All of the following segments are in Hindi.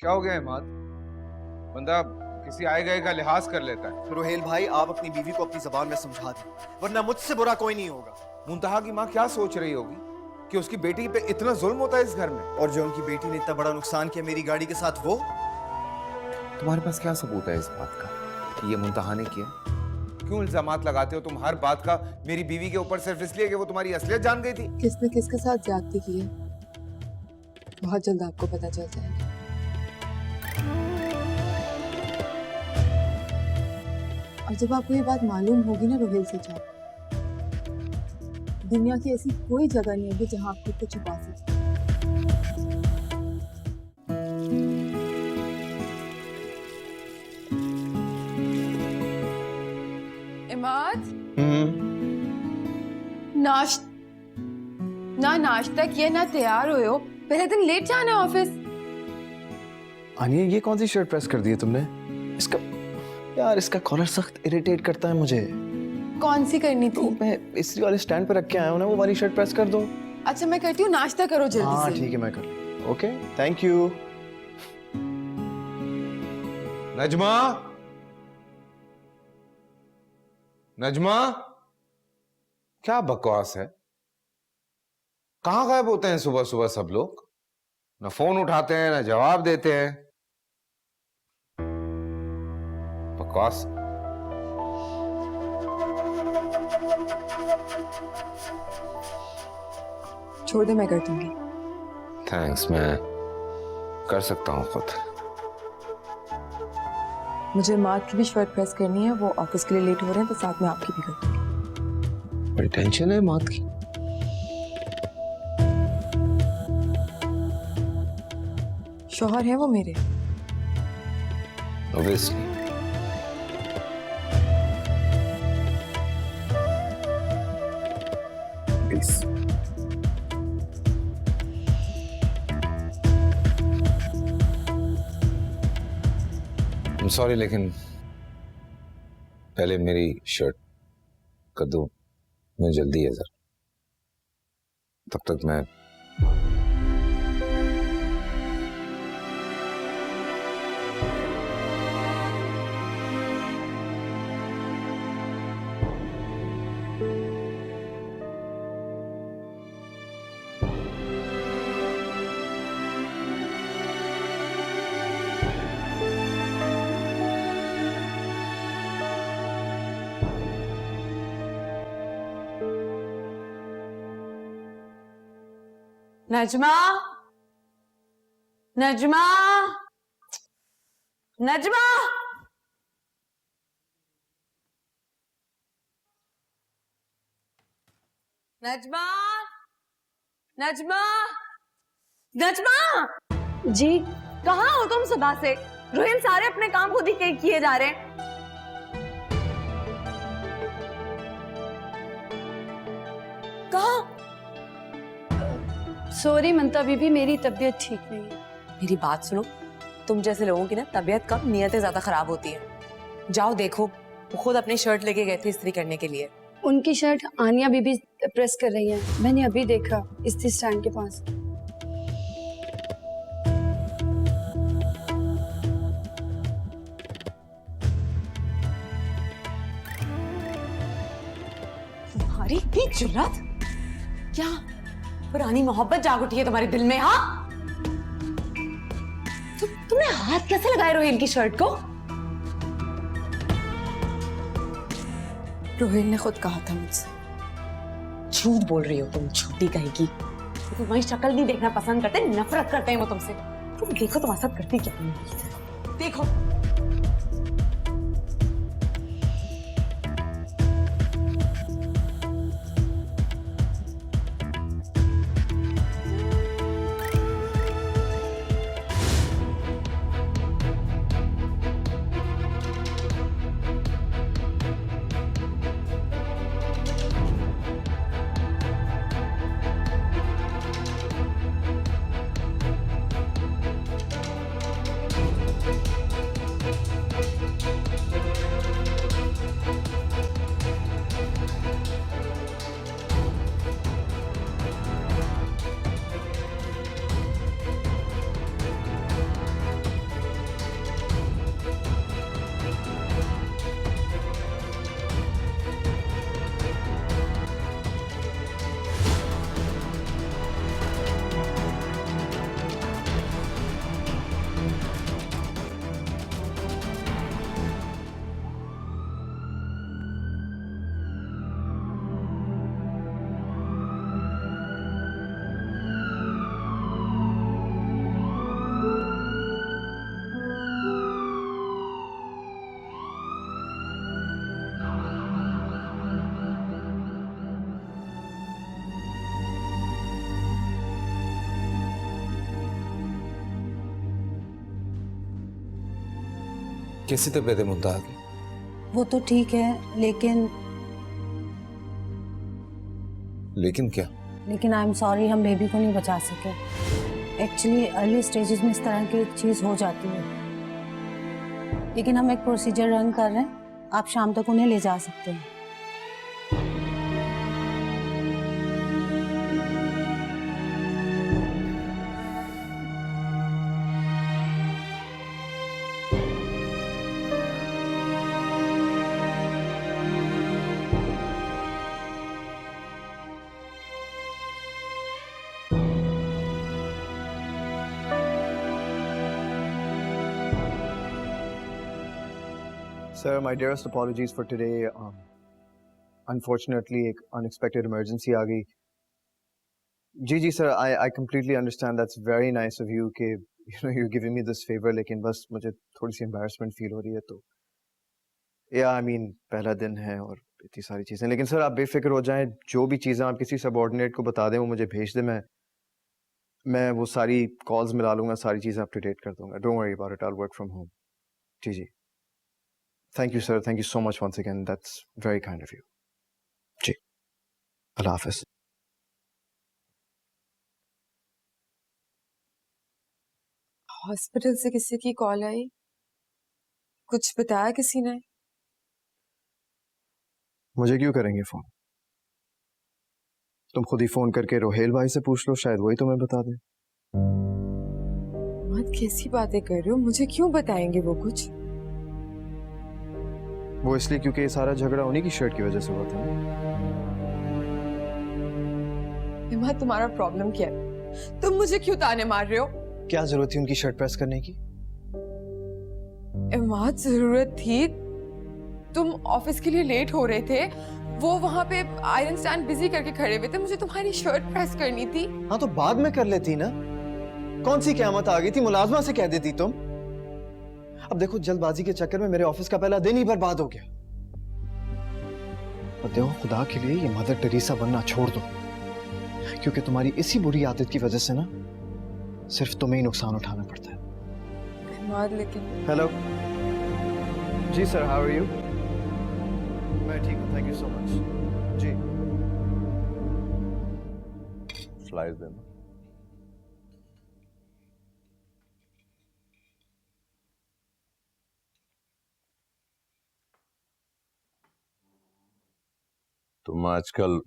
क्या हो गया इमाद? बंदा किसी आए गए का लिहाज कर लेता है। रोहेल भाई, आप अपनी बीवी को अपनी जबान में समझा दें, वरना मुझसे बुरा कोई नहीं होगा। मुंतहा की माँ क्या सोच रही होगी कि उसकी बेटी पे इतना जुल्म होता है इस घर में? और जो उनकी बेटी ने इतना बड़ा नुकसान किया मेरी गाड़ी के साथ, वो तुम्हारे पास क्या सबूत है इस बात का कि ये मुंतहा ने किया? क्यों इल्जामात लगाते हो तुम हर बात का मेरी बीवी के ऊपर, सिर्फ इसलिए कि वो तुम्हारी असलियत जान गई थी? किसने किसके साथ ज्यादती की है बहुत जल्द आपको पता चल जाएगा। और जब आपको ये बात मालूम होगी ना रोहेल से चाह, दुनिया की ऐसी कोई जगह नहीं होगी जहां आप खुद को छुपा सकते। इमाद, नाश्ता किया ना तैयार हो, पहले दिन लेट जाना ऑफिस। आनिया, ये कौन सी शर्ट प्रेस कर दी है तुमने? इसका कॉलर सख्त इरिटेट करता है मुझे। कौन सी करनी तो थी? मैं इसी वाले स्टैंड पे रख के आया हूँ ना, वो वाली शर्ट प्रेस कर दो। अच्छा मैं करती हूँ, नाश्ता करो जल्दी हाँ से। ठीक है, मैं कर। Okay, thank you. Najma, Najma, क्या बकवास है? कहाँ गायब होते हैं सुबह सुबह सब लोग? ना फोन उठाते हैं ना जवाब देते हैं। बकवास। छोड़ दे, मैं कर दूंगी। थैंक्स, मैं कर सकता हूँ खुद। मुझे मार्क की भी शर्ट प्रेस करनी है, वो ऑफिस के लिए लेट हो रहे हैं, तो साथ में आपकी भी कर दूंगी। बड़ी टेंशन है मात की। शौहर है वो मेरे। Obviously. प्लीज। I'm sorry, लेकिन पहले मेरी शर्ट कर दो, मुझे जल्दी है जरा। तब तक मैं नजमा, नजमा, नजमा, नजमा, नजमा, नजमा। जी, कहाँ हो तुम सुबह से? रोहिल सारे अपने काम खुद ही किए जा रहे हैं। कहाँ? सॉरी ममता बीबी, मेरी तबीयत ठीक नहीं है। मेरी बात सुनो, तुम जैसे लोगों की ना तबीयत कम, नियतें ज्यादा खराब होती हैं। जाओ देखो, वो खुद अपनी शर्ट लेके गए थे इस्त्री करने के लिए। उनकी शर्ट आनिया बीबी प्रेस कर रही है, मैंने अभी देखा इस्त्री स्टैंड के पास। तुम्हारी इतनी जुर्रत? क्या पुरानी मोहब्बत जाग उठी है तुम्हारे दिल में? हाँ, तुमने हाथ कैसे लगाए रोहिल की शर्ट को? रोहिल ने खुद कहा था मुझसे। झूठ बोल रही हो तुम, झूठी कहेगी। तुम्हारी शक्ल नहीं देखना पसंद करते, नफरत करते हैं वो तुमसे। तुम देखो तुम्हारे साथ करती क्या है। देखो कैसी तबीयत है मुद्दा की? वो तो ठीक है, लेकिन क्या? लेकिन आई एम सॉरी, हम बेबी को नहीं बचा सके। एक्चुअली अर्ली स्टेजेस में इस तरह की चीज़ हो जाती है, लेकिन हम एक प्रोसीजर रन कर रहे हैं, आप शाम तक उन्हें ले जा सकते हैं। Sir, my dearest apologies for today. Unfortunately, एक unexpected emergency आ गई. जी sir, I completely understand. That's very nice of you कि you're giving me this favor. लेकिन बस मुझे थोड़ी सी embarrassment feel हो रही है तो. Yeah, I mean पहला दिन है और इतनी सारी चीजें. लेकिन सर आप बेफिक्र हो जाएं. जो भी चीजें आप किसी subordinate को बता दें वो मुझे भेज दें. मैं वो सारी calls मिला लूँगा, सारी चीजें up to date कर दूँगा. Don't worry about it. I'll work from home. Ji. Thank you, sir. Thank you so much once again. That's very kind of you. जी. अल्लाह हाफ़िज़. हॉस्पिटल से किसी की कॉल आई? कुछ बताया किसी ने? मुझे क्यों करेंगे फोन? तुम खुद ही फोन करके रोहेल भाई से पूछ लो, शायद वही तुम्हें बता दे. मत कैसी बातें कर रहे हो? मुझे क्यों बताएंगे वो कुछ? वो इसलिए क्योंकि ये सारा झगड़ा उन्हीं की शर्ट की वजह से हुआ था. इमाद, तुम्हारा प्रॉब्लम क्या है? तुम मुझे क्यों ताने मार रहे हो? क्या जरूरत थी उनकी शर्ट प्रेस करने की? इमाद, जरूरत थी. तुम ऑफिस के लिए लेट हो रहे थे, वो वहां पे आयरन स्टैंड बिजी करके खड़े हुए थे, मुझे तुम्हारी शर्ट प्रेस करनी थी. हाँ तो बाद में कर लेती ना. कौन सी क़यामत आ गई थी? मुलाजमा से कह देती तुम. अब देखो, जल्दबाजी के चक्कर में मेरे ऑफिस का पहला दिन ही बर्बाद हो गया. और देखो, खुदा के लिए ये मदर टेरेसा बनना छोड़ दो, क्योंकि तुम्हारी इसी बुरी आदत की वजह से ना सिर्फ तुम्हें ही नुकसान उठाना पड़ता है. इमाद, लेकिन हेलो जी सर, हाउ आर यू? मैं ठीक हूँ, थैंक यू सो मच. जी. स्लाइस देना. तुम आजकल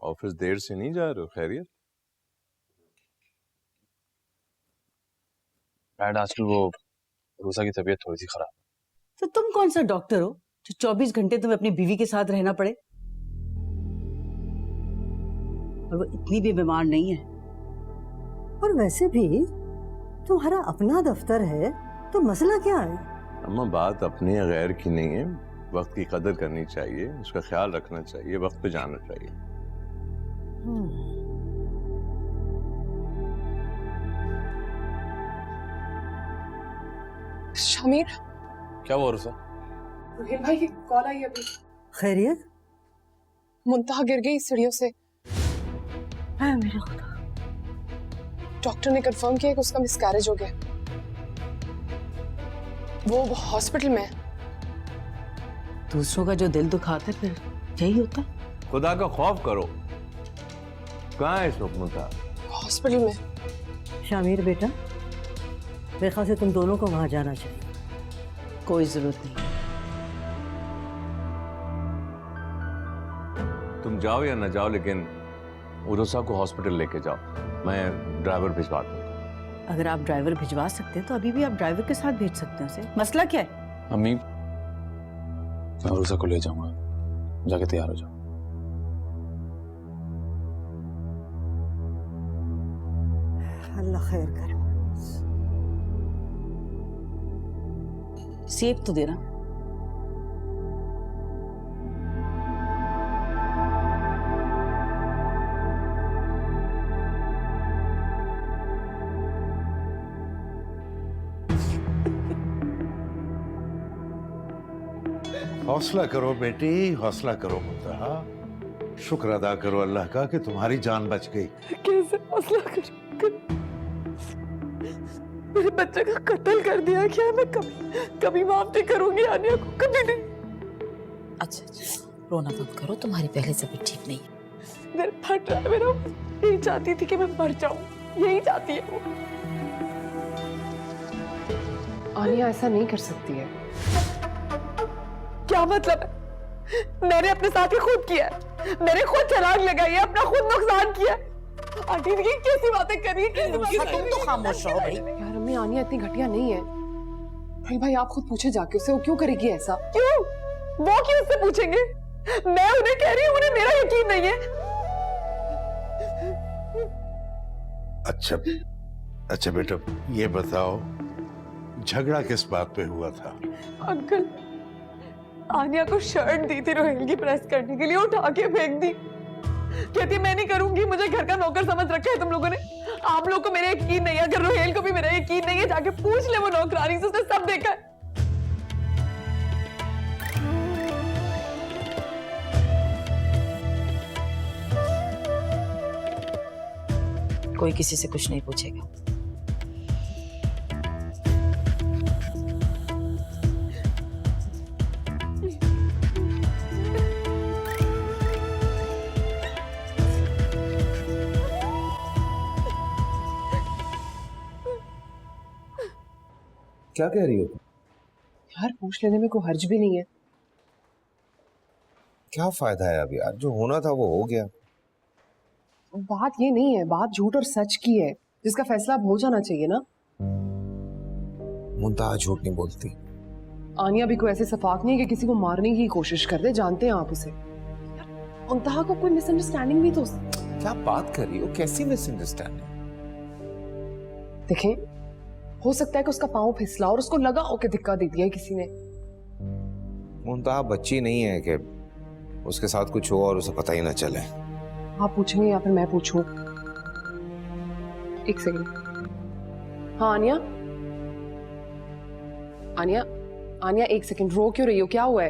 ऑफिस देर से नहीं जा रहे हो? खैरियत? डैड, आजकल वो रोजा की तबीयत थोड़ी सी खराब. तो तुम कौन सा डॉक्टर हो जो 24 घंटे तुम्हें अपनी बीवी के साथ रहना पड़े? और वो इतनी भी बीमार नहीं है. और वैसे भी तुम्हारा अपना दफ्तर है, तो मसला क्या है? अम्मा, बात अपने या गैर की नहीं है. वक्त की कदर करनी चाहिए, उसका ख्याल रखना चाहिए, वक्त पे जाना चाहिए. शमीर, क्या हुआ रुसा? रोहिल भाई की कॉल आई अभी. खैरियत? मुंतहा गिर गई सीढ़ियों से. है मेरा खुदा. डॉक्टर ने कंफर्म किया कि उसका मिसकैरेज हो गया. वो हॉस्पिटल में है. दूसरों का जो दिल दुखाता है फिर यही होता है. खुदा का खौफ करो. कहाँ है इस वक्त मुंतहा? हॉस्पिटल में. शामिर बेटा, मेरे ख्याल से तुम दोनों को वहां जाना चाहिए. कोई जरूरत नहीं. तुम जाओ या ना जाओ, लेकिन उरुसा को हॉस्पिटल लेके जाओ. मैं ड्राइवर भिजवा दूंगा. अगर आप ड्राइवर भिजवा सकते हैं तो अभी भी आप ड्राइवर के साथ भेज सकते हैं उसे. मसला क्या है? अम्मी, मैं रुसा को ले जाऊंगा. जाके तैयार हो जाओ. अल्लाह खैर करे. सेब तो देना. हौसला करो बेटी, हौसला करो. मुंतहा, शुक्र अदा करो अल्लाह का कि तुम्हारी जान बच गई. कैसे हौसला करूं? मेरे बच्चे का कत्ल कर दिया क्या? मैं कभी कभी माफ नहीं करूंगी आनिया को, कभी नहीं। अच्छा रोना बंद करो, तुम्हारी पहले से भी ठीक नहीं है। दिल फट रहा है मेरा। यही चाहती थी कि मैं मर जाऊं, यही चाहती है वो। आनिया ऐसा नहीं कर सकती है। क्या मतलब है? मैंने अपने साथ ही खुद किया है, मैंने खुद छलांग लगाई है, अपना खुद नुकसान किया है। आंटी ये कैसी बातें कर रही है? तुम तो खामोश रहो भाई। यार अम्मी, आनिया इतनी घटिया नहीं है। भाई आप खुद पूछे जाके उससे, वो क्यों करेगी ऐसा? क्यों? वो क्यों उससे पूछेंगे? मैं उन्हें कह रही हूँ, उन्हें मेरा यकीन नहीं है। अच्छा बेटा, ये बताओ झगड़ा किस बात पे हुआ था? अंकल, आनिया को शर्ट दी थी रोहेल की प्रेस करने के लिए, उठा के फेंक दी। कहती मैं नहीं करूंगी, मुझे घर का नौकर समझ रखा है तुम लोगों ने। आप लोग को मेरा यकीन नहीं है, अगर रोहेल को भी मेरा यकीन नहीं है जाके पूछ ले वो नौकरानी से, उसने सब देखा है। कोई किसी से कुछ नहीं पूछेगा। क्या कह रही हो तुम? यार पूछ लेने में कोई हर्ज भी नहीं है। क्या फायदा है अभी यार, जो होना था वो हो गया। बात ये नहीं है, बात झूठ और सच की है, जिसका फैसला अब हो जाना चाहिए ना। मुंतहा झूठ नहीं बोलती। आनिया भी कोई ऐसे सफाक नहीं है कि किसी को मारने की कोशिश कर दे, जानते हैं आप उसे। यार मुंतहा को कोई मिसअंडरस्टैंडिंग भी तो। क्या बात कर रही हो? कैसी मिसअंडरस्टैंडिंग? देखें, हो सकता है कि उसका पांव फिसला और उसको लगा ओके धक्का दे दिया है किसी ने। मुंतहा बच्ची नहीं है कि उसके साथ कुछ हो और उसे पता ही ना चले। आप पूछेंगे या फिर मैं पूछूं? एक सेकंड। हाँ आनिया, आनिया, आनिया एक सेकंड, रो क्यों रही हो? क्या हुआ है?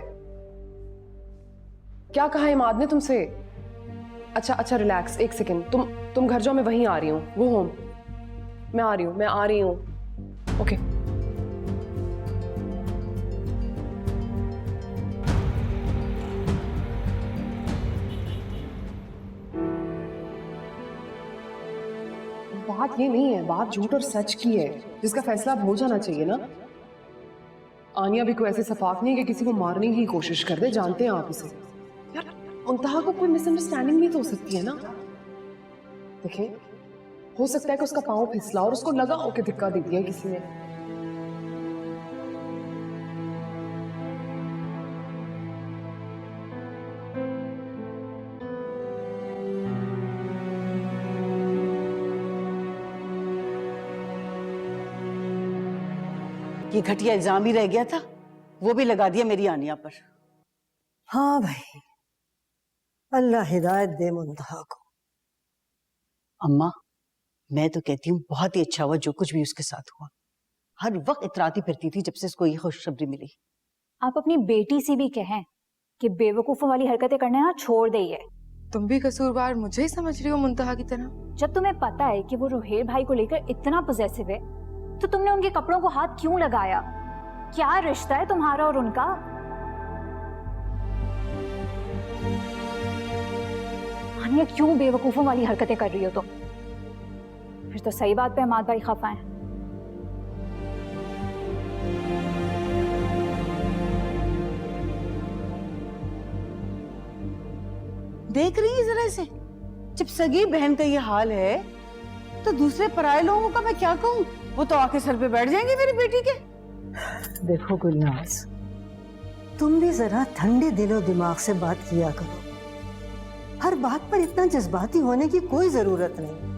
क्या कहा इमाद ने तुमसे? अच्छा रिलैक्स, एक सेकंड। तुम घर जाओ, मैं वहीं आ रही हूँ, वो होम। मैं आ रही हूँ। ओके। बात ये नहीं है, बात झूठ और सच की है, जिसका फैसला अब हो जाना चाहिए ना। आनिया भी कोई ऐसे सफाक नहीं है कि किसी को मारने की कोशिश कर दे, जानते हैं आप उसे। यार मुंतहा को कोई मिसअंडरस्टैंडिंग भी तो हो सकती है ना। देखें, हो सकता है कि उसका पांव फिसला और उसको लगा ओके धक्का दे दिया किसी ने। ये घटिया इल्जाम ही रह गया था, वो भी लगा दिया मेरी आनिया पर। हाँ भाई, अल्लाह हिदायत दे मुंतहा को। अम्मा, मैं तो कहती हूँ बहुत ही अच्छा हुआ जो कुछ भी उसके साथ हुआ। हर वक्त इतराती फिरती थी जब से इसको ये खुशखबरी मिली। आप अपनी बेटी से भी कहें कि बेवकूफों वाली हरकतें करने ना छोड़ दे। ये तुम भी कसूरवार मुझे ही समझ रही हो मुंतहा की तरह। जब तुम्हें पता है कि वो रोहेल भाई को लेकर इतना पॉसेसिव है, तो तुमने उनके कपड़ों को हाथ क्यों लगाया? क्या रिश्ता है तुम्हारा और उनका? आनिया, क्यों बेवकूफों वाली हरकतें कर रही हो तुम? फिर तो सही बात पे अमाद भाई खफा है। देख रही है जरा से, जब सगी बहन का ये हाल है तो दूसरे पराये लोगों का मैं क्या कहूँ? वो तो आके सर पे बैठ जाएंगे मेरी बेटी के। देखो गुलनाज, तुम भी जरा ठंडे दिलो दिमाग से बात किया करो। हर बात पर इतना जज्बाती होने की कोई जरूरत नहीं।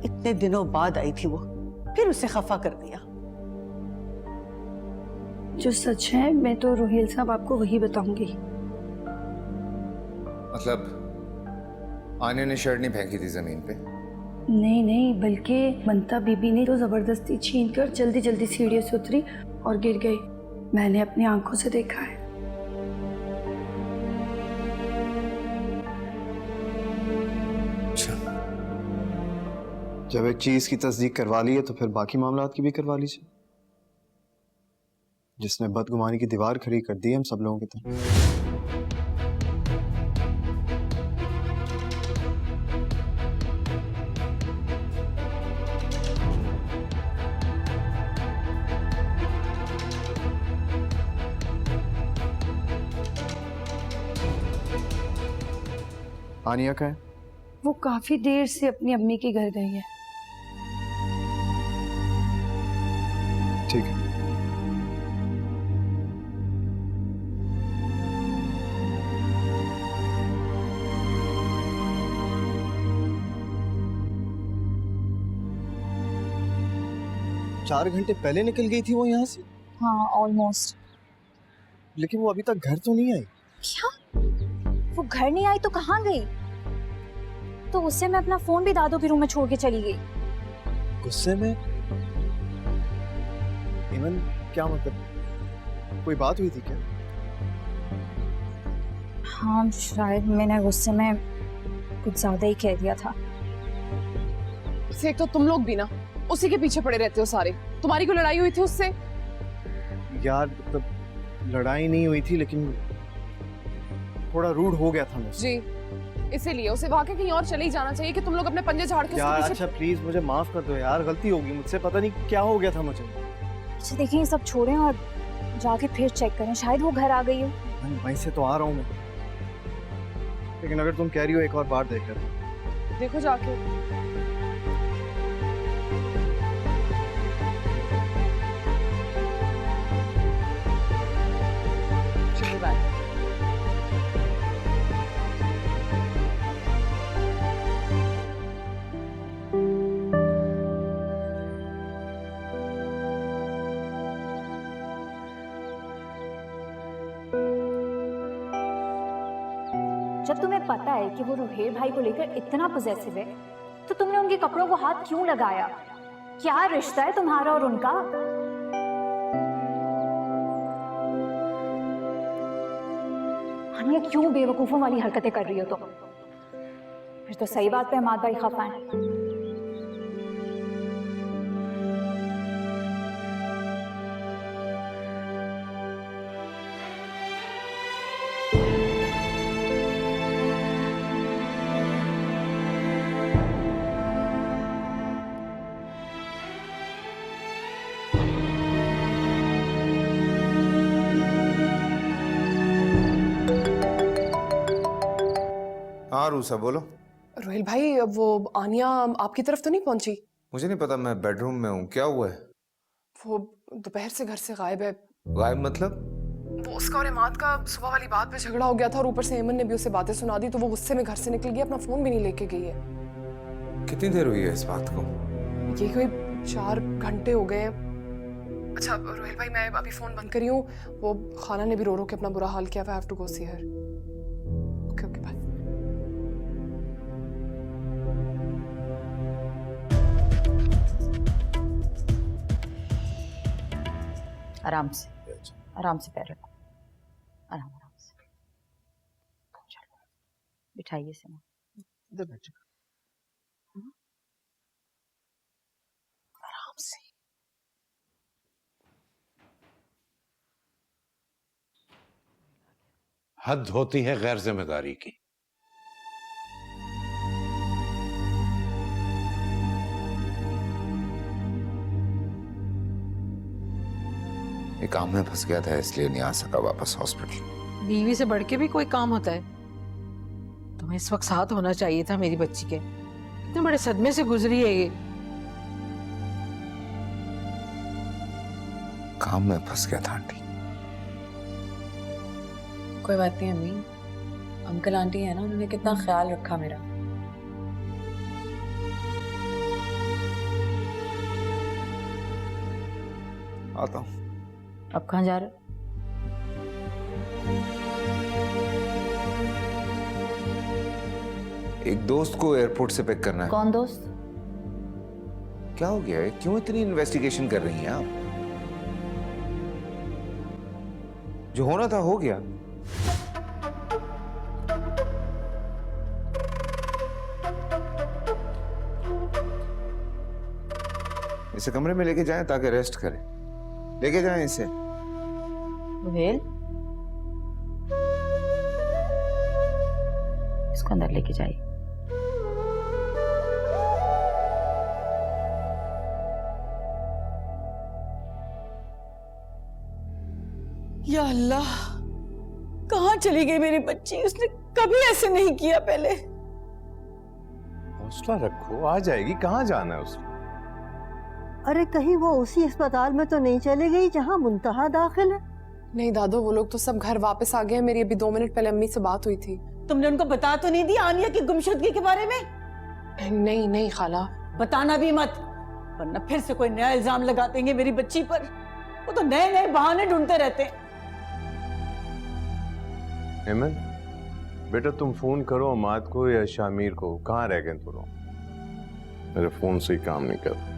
इतने दिनों बाद आई थी वो, फिर उसे खफा कर दिया। जो सच है मैं तो रोहेल साहब आपको वही बताऊंगी। मतलब आनिया ने शर्ट नहीं फेंकी थी जमीन पे? नहीं, बल्कि ममता बीबी ने तो जबरदस्ती छीन कर जल्दी जल्दी सीढ़ियों से उतरी और गिर गई। मैंने अपनी आंखों से देखा है। अच्छा, जब एक चीज की तस्दीक करवा ली है तो फिर बाकी मामलात की भी करवा लीजिए। जिसने बदगुमानी की दीवार खड़ी कर दी है हम सब लोगों की तरफ। आनिया का है? वो काफी देर से अपनी अम्मी के घर गई है। ठीक है। चार घंटे पहले निकल गई थी वो यहाँ से? हाँ ऑलमोस्ट। लेकिन वो अभी तक घर तो नहीं आई। क्या? वो घर नहीं आई तो कहाँ गई? तो उससे मैं अपना फोन भी दादू के रूम में छोड़ के चली गई। गुस्से में? इमन क्या मतलब, कोई बात हुई थी क्या? हाँ शायद मैंने गुस्से में कुछ ज्यादा ही कह दिया था। एक तो तुम लोग भी ना उसी के पीछे पड़े रहते हो सारे। तुम्हारी कोई लड़ाई हुई थी उससे? यार मतलब लड़ाई नहीं हुई थी लेकिन थोड़ा रूड हो गया था मुझसे। जी इसीलिए उसे वहां के कहीं और चले ही जाना चाहिए कि तुम लोग अपने पंजे झाड़ के उसके यार पीछे। अच्छा प्लीज मुझे माफ कर दो यार, गलती होगी मुझसे, पता नहीं क्या हो गया था मुझे। अच्छा देखिए ये सब छोड़ें और जाके फिर चेक करें, शायद वो घर आ गई हो। वहीं से तो आ रहा हूँ मैं, लेकिन अगर तुम कह रही हो एक और बार देख कर देखो जाके। जब तुम्हें पता है कि वो रुहेल भाई को लेकर इतना पॉसेसिव है तो तुमने उनके कपड़ों को हाथ क्यों लगाया? क्या रिश्ता है तुम्हारा और उनका? हानिया क्यों बेवकूफों वाली हरकतें कर रही हो तुम? फिर तो सही बात पे हमाद भाई खफा है। हाँ रूसा बोलो। रोहिल भाई वो आनिया आपकी तरफ तो नहीं पहुंची? मुझे नहीं पता, मैं बेडरूम में हूँ। क्या हुआ है? वो दोपहर से घर से गायब है। गायब मतलब? वो उसका और इमाद का सुबह वाली बात पे झगड़ा हो गया था और ऊपर से एमन ने भी उसे बातें सुना दी तो वो गुस्से में घर से निकल गई, अपना फोन भी नहीं लेके गई है। कितनी देर हुई है इस बात को? ये कोई 4 घंटे हो गए हैं। अच्छा रोहिल भाई मैं अभी फोन बंद करी हूँ, वो खाना ने भी रो रो के अपना बुरा हाल किया। I have to go see her. Okay okay bye. आराम से पैर रखो, आराम से। चलो बिठाइए से आराम से। हद होती है गैर जिम्मेदारी की। एक काम में फंस गया था इसलिए नहीं आ सका वापस हॉस्पिटल। बीवी से बढ़ के भी कोई काम होता है? तुम्हें इस वक्त साथ होना चाहिए था मेरी बच्ची के। कितने बड़े सदमे से गुजरी है ये। काम में फंस गया था आंटी। कोई बात नहीं अम्मी, अंकल आंटी है ना, उन्होंने कितना ख्याल रखा मेरा। आता हूँ। अब कहाँ जा रहे? एक दोस्त को एयरपोर्ट से पिक करना है। कौन दोस्त? क्या हो गया है? क्यों इतनी इन्वेस्टिगेशन कर रही हैं आप? जो होना था हो गया। इसे कमरे में लेके जाएं ताकि रेस्ट करे। लेके जाएं इसे। रोहेल, इसको अंदर लेके जाइए। या अल्लाह, कहाँ चली गई मेरी बच्ची? उसने कभी ऐसे नहीं किया पहले। हौसला रखो, आ जाएगी। कहाँ जाना है उसको? अरे कहीं वो उसी अस्पताल में तो नहीं चली गई जहाँ मुंतहा दाखिल है? नहीं दादू, वो लोग तो सब घर वापस आ गए हैं। मेरी अभी 2 मिनट पहले अम्मी से बात हुई थी। तुमने उनको बता तो नहीं दी आनिया की गुमशुदगी के बारे में? नहीं नहीं खाला। बताना भी मत, वरना फिर से कोई नया इल्जाम लगा देंगे मेरी बच्ची पर। वो तो नए नए बहाने ढूंढते रहते हैं। हेमंत, बेटा तुम फोन करो अमाद को या शामिर को। कहाँ रह गए तुम? मेरे फोन से ही काम नहीं कर।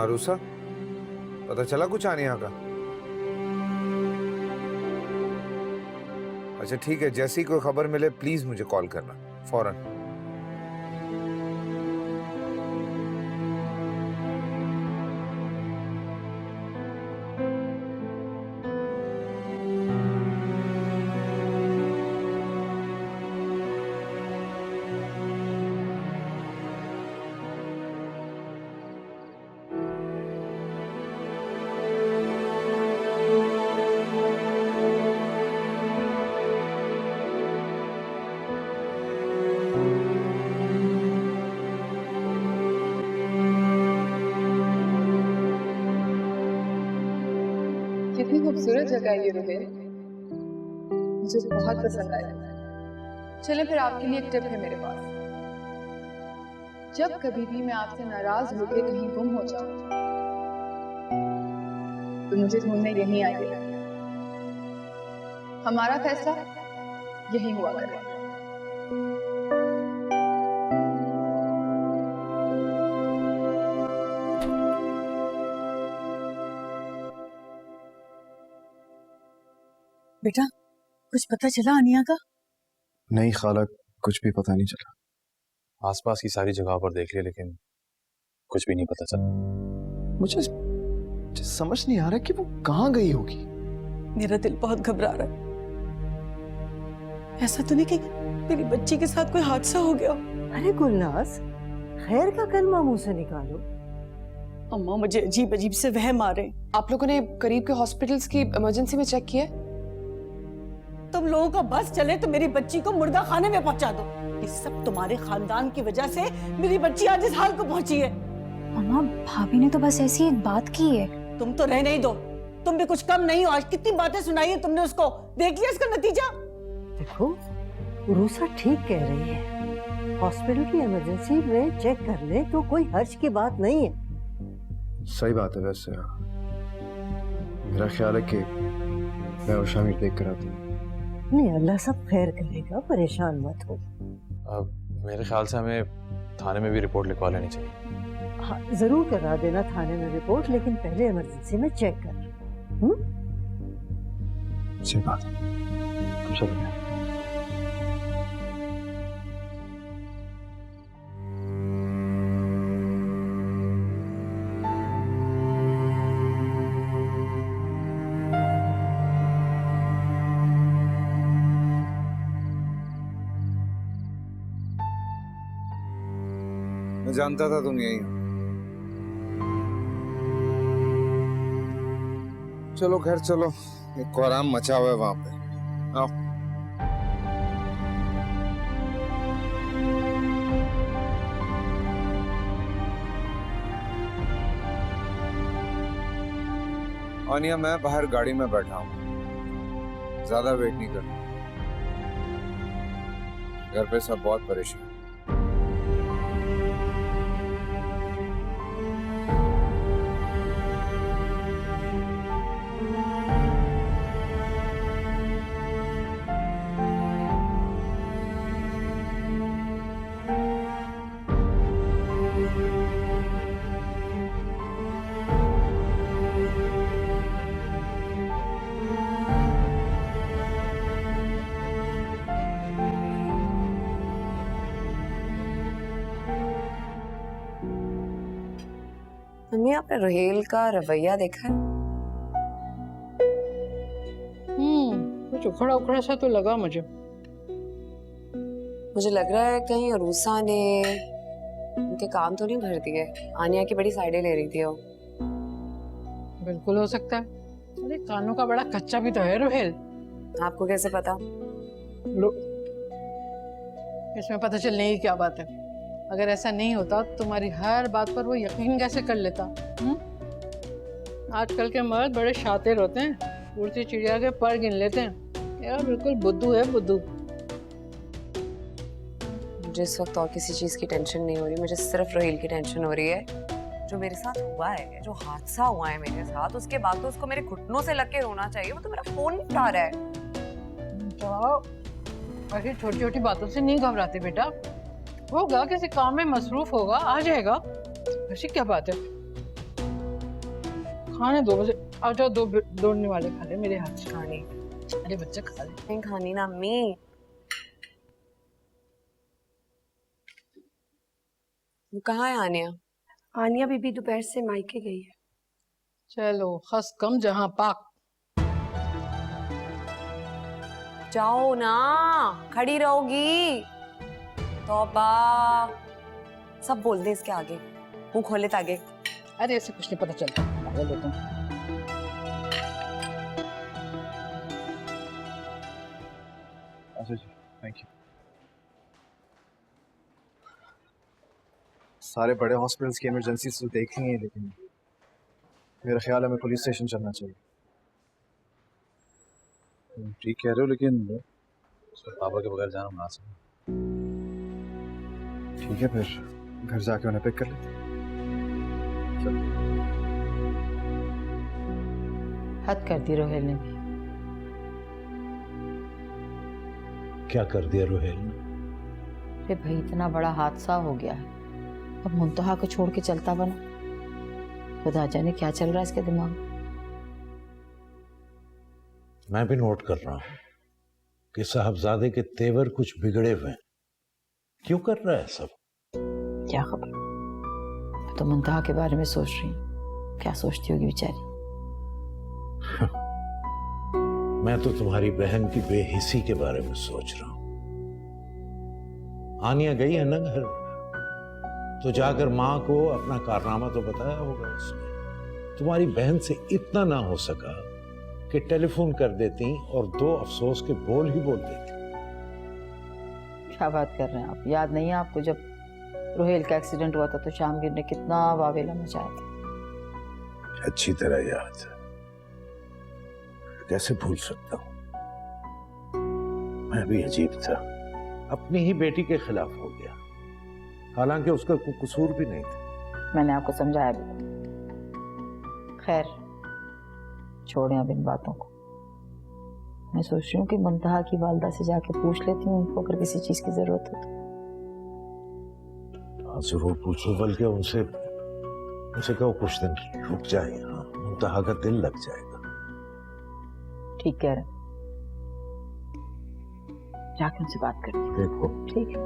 रूसा, पता चला कुछ आनिया का? अच्छा ठीक है, जैसी कोई खबर मिले प्लीज मुझे कॉल करना फौरन। कितनी खूबसूरत जगह है ये रोहेल, मुझे बहुत पसंद आया। चले फिर आपके लिए एक टिप है मेरे पास। जब कभी भी मैं आपसे नाराज होकर कहीं गुम हो जाऊं तो मुझे ढूंढने यहीं आइए। हमारा फैसला यही हुआ करे। बेटा, कुछ पता चला आनिया का? नहीं खाला, कुछ भी पता नहीं चला। आसपास की सारी जगह पर देख लिया लेकिन कुछ भी नहीं पता चला। मुझे समझ नहीं आ रहा कि वो कहाँ गई होगी। मेरा दिल बहुत घबरा रहा है। ऐसा तो नहीं कि मेरी बच्ची के साथ कोई हादसा हो गया? अरे गुलनाज, खैर का कलमा मुंह से निकालो। अम्मा, मुझे अजीब अजीब से वहम आ रहे हैं। आप लोगों ने करीब के हॉस्पिटल्स की इमरजेंसी में चेक किया? तुम लोगों का बस चले तो मेरी बच्ची को मुर्दा खाने में पहुंचा दो। ये सब तुम्हारे खानदान की वजह से मेरी बच्ची आज इस हाल को पहुंची है। अम्मा, भाभी ने तो बस ऐसी एक बात की है। तुम तो रहने ही दो, तुम भी कुछ कम नहीं हो। आज कितनी बातें सुनाई है तुमने उसको, देख लिया इसका नतीजा? देखो, रूसा ठीक कह रही है। हॉस्पिटल की इमरजेंसी में चेक कर ले तो कोई हर्ज की बात नहीं है। सही बात है। वैसे मेरा ख्याल है कि मैं और शामिर देख कर आती हूँ। नहीं, अल्लाह सब खैर करेगा, परेशान मत हो। मेरे ख्याल से हमें थाने में भी रिपोर्ट लिखवा लेनी चाहिए। हाँ, जरूर करा देना थाने में रिपोर्ट, लेकिन पहले इमरजेंसी में चेक कर। सही बात है। चलो। मैं जानता था तुम यही हो। चलो घर चलो, एक कोहराम मचा हुआ है वहां पे। आओ। आनिया, मैं बाहर गाड़ी में बैठा हूं, ज्यादा वेट नहीं करना। घर पे सब बहुत परेशान। हमने आपने रोहेल का रवैया देखा है? कुछ उखड़ा उखड़ा सा तो लगा मुझे। मुझे लग रहा है कहीं अरूसा ने उनके काम तो नहीं भर दिए। आनिया की बड़ी साइडें ले रही थी वो। बिल्कुल हो सकता है। अरे कानों का बड़ा कच्चा भी तो है रोहेल। आपको कैसे पता? लो, इसमें पता चलने की क्या बात है? अगर ऐसा नहीं होता तो तुम्हारी हर बात पर वो यकीन कैसे कर लेता? आजकल के मर्द बड़े शातिर होते हैं, उड़ती चिड़िया के पर गिन लेते हैं। यार बिल्कुल बुद्धू है, बुद्धू। मुझे इस वक्त और किसी चीज की टेंशन नहीं हो रही, मुझे सिर्फ रोहेल की टेंशन हो रही है। जो मेरे साथ हुआ है, जो हादसा हुआ है मेरे साथ, उसके बाद तो उसको मेरे घुटनों से लग के रोना चाहिए। वो तो मेरा फोन नहीं उठा रहा है। ऐसी छोटी छोटी बातों से नहीं घबराते बेटा। होगा किसी काम में मसरूफ होगा, आ जाएगा। ऐसी क्या बात है? खाने दो मुझे। आ जाओ, दो दौड़ने वाले खा ले मेरे हाथ से। खानी? अरे बच्चा खा ले। नहीं खानी ना अम्मी। वो कहाँ है आनिया? आनिया बीबी दोपहर से मायके गई है। चलो खस कम जहां पाक। जाओ ना, खड़ी रहोगी। तौबा, सब बोल दे इसके आगे, मुंह खोले तागे। अरे ऐसे कुछ नहीं पता चलता। पागल हो तुम। अच्छा जी, थैंक यू। सारे बड़े हॉस्पिटल्स की इमरजेंसी तो देख ली है, लेकिन मेरा ख्याल है हमें पुलिस स्टेशन चलना चाहिए। ठीक कह रहे हो, लेकिन पापा के बगैर जाना मुनासिब नहीं। ठीक है, फिर घर जाके उन्हें पिक कर लेते हैं। हद कर दी रोहेल ने भी। क्या कर दिया रोहेल ने? अरे भाई, इतना बड़ा हादसा हो गया है, अब मुंतहा को छोड़ के चलता बना। खुदा जाने क्या चल रहा है इसके दिमाग में। मैं भी नोट कर रहा हूं कि साहबजादे के तेवर कुछ बिगड़े हुए हैं। क्यों कर रहा है सब? क्या खबर, मैं तो मुंतहा के बारे में सोच रही हूँ। क्या सोचती होगी बेचारी। मैं तो तुम्हारी बहन की बेहिसी के बारे में सोच रहा हूं। आनिया गई है ना घर, तो जाकर मां को अपना कारनामा तो बताया होगा उसने। तुम्हारी बहन से इतना ना हो सका कि टेलीफोन कर देती और 2 अफसोस के बोल ही बोल देती। क्या बात कर रहे हैं आप? याद नहीं है आपको जब रोहेल का एक्सीडेंट हुआ था तो शामगिर ने कितना वावेला मचाया था? अच्छी तरह याद है, कैसे भूल सकता हूं। मैं भी अजीब था, अपनी ही बेटी के खिलाफ हो गया, हालांकि उसका कोई कसूर भी नहीं था। मैंने आपको समझाया भी। खैर छोड़ें अब इन बातों को। मैं सोच रही हूँ कि मुंतहा की वालदा से जाके पूछ लेती हूँ उनको अगर किसी चीज की जरूरत हो तो। हाँ जरूर पूछो, बल्कि उनसे कहो कुछ दिन रुक जाए यहाँ, मुंतहा का दिल लग जाएगा। ठीक कह रहे हैं, जाके उनसे बात करती हूँ। देखो ठीक है।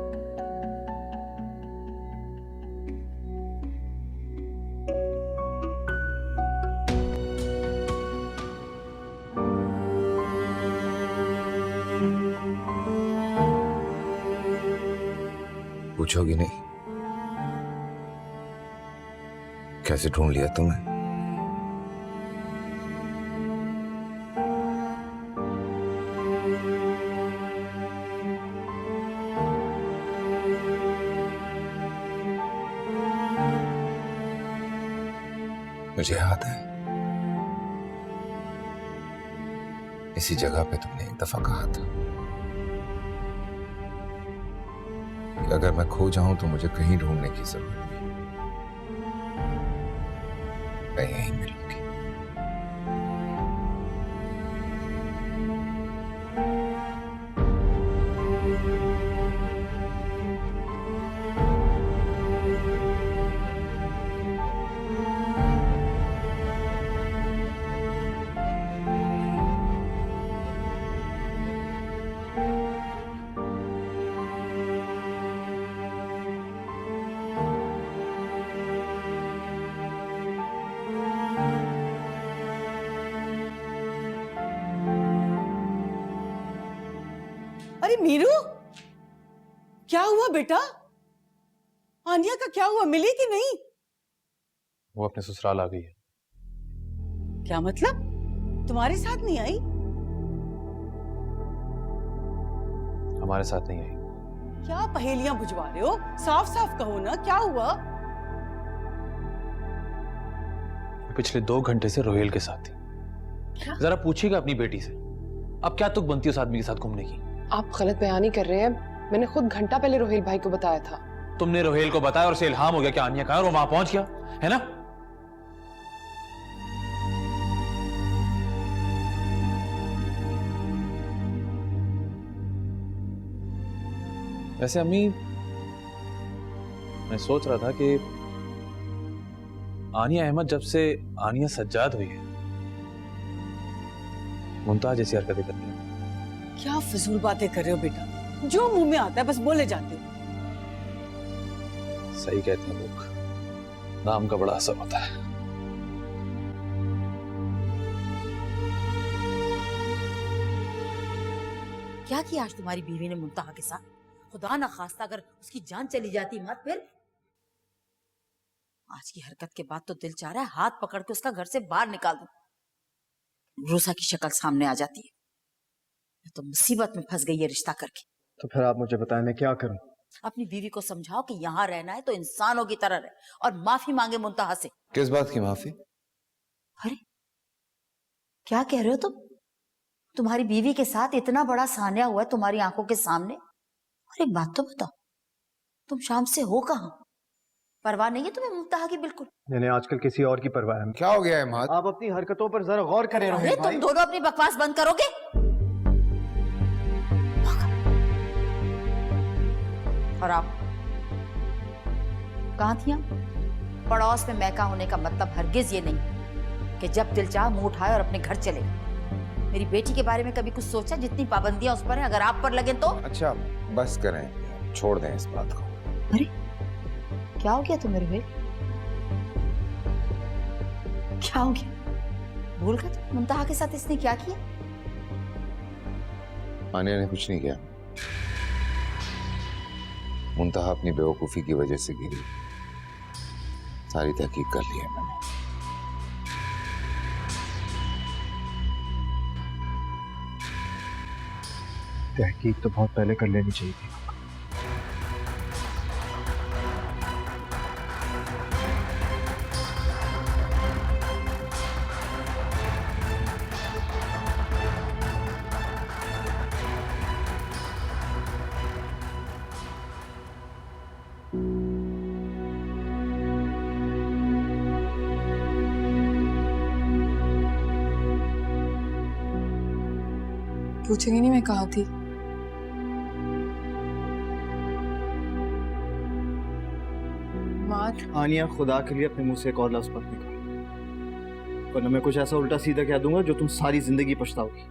पूछोगी नहीं? कैसे ढूंढ लिया तुम्हें? मुझे याद है, इसी जगह पे तुमने एक दफा कहा था कि अगर मैं खो जाऊं तो मुझे कहीं ढूंढने की जरूरत नहीं, मैं यहीं मिलूंगी। अरे मीरू, क्या हुआ बेटा? आनिया का क्या हुआ, मिली कि नहीं? वो अपने ससुराल आ गई है। क्या मतलब? तुम्हारे साथ नहीं आई? हमारे साथ नहीं आई। क्या पहेलियां बुझवा रहे हो? साफ साफ कहो ना, क्या हुआ? वो पिछले 2 घंटे से रोहेल के साथ थी। क्या? जरा पूछिएगा अपनी बेटी से, अब क्या तुक बनती है उस आदमी के साथ घूमने की? आप गलत बयानी कर रहे हैं। मैंने खुद घंटा पहले रोहेल भाई को बताया था। तुमने रोहेल को बताया और उसे इल्हाम हो गया कि आनिया कहाँ है और वो वहां पहुंच गया, है ना? वैसे अम्मी, मैं सोच रहा था कि आनिया अहमद जब से आनिया सज्जाद हुई है, मुमताज जैसी हरकतें करती है। क्या फिजूल बातें कर रहे हो बेटा? जो मुंह में आता है बस बोले जाते हो। सही कहते हैं लोग, नाम का बड़ा असर होता है। क्या किया आज तुम्हारी बीवी ने मुंतहा के साथ? खुदा ना खास्ता अगर उसकी जान चली जाती मत फिर। आज की हरकत के बाद तो दिल चाह रहा है हाथ पकड़ के उसका घर से बाहर निकाल दूं। रोसा की शक्ल सामने आ जाती है। मैं तो मुसीबत में फंस गई ये रिश्ता करके। तो फिर आप मुझे बताएं मैं क्या करूं? अपनी बीवी को समझाओ कि यहाँ रहना है तो इंसानों की तरह रहे और माफी मांगे मुंतहा से। किस बात की माफी? अरे क्या कह रहे हो तुम? तुम्हारी बीवी के साथ इतना बड़ा सान्या हुआ है तुम्हारी आंखों के सामने। और एक बात तो बताओ, तुम शाम से हो कहाँ? परवाह नहीं है तुम्हें मुंतहा की? बिल्कुल मैंने आजकल किसी और की परवाह है। क्या हो गया है माँ? आप अपनी हरकतों पर जरा गौर करें अरे रोहित भाई। तुम दोनों अपनी बकवास बंद करोगे? और आप कहाँ थी? पड़ोस में मैका होने का मतलब हरगिज ये नहीं कि जब दिल चाह मुंह उठाए और अपने घर चले। मेरी बेटी के बारे में कभी कुछ सोचा? जितनी पाबंदियां उस पर है, अगर आप पर लगे तो। अच्छा बस करें, छोड़ दें इस बात को। अरे क्या हो गया तुम्हें रोहित? क्या हो गया? भूल गए तुम मुंतहा के साथ इसने क्या किया? आनिया ने कुछ नहीं किया। मुंतहा अपनी बेवकूफी की वजह से गिरी। सारी तहकीक कर ली है मैंने। तहकीक तो बहुत पहले कर लेनी चाहिए थी। पूछेंगे नहीं मैं कहाँ थी? आनिया, खुदा के लिए अपने मुंह से एक और लफ्ज मत निकाल, वरना मैं कुछ ऐसा उल्टा सीधा कह दूंगा जो तुम सारी जिंदगी पछताओगी।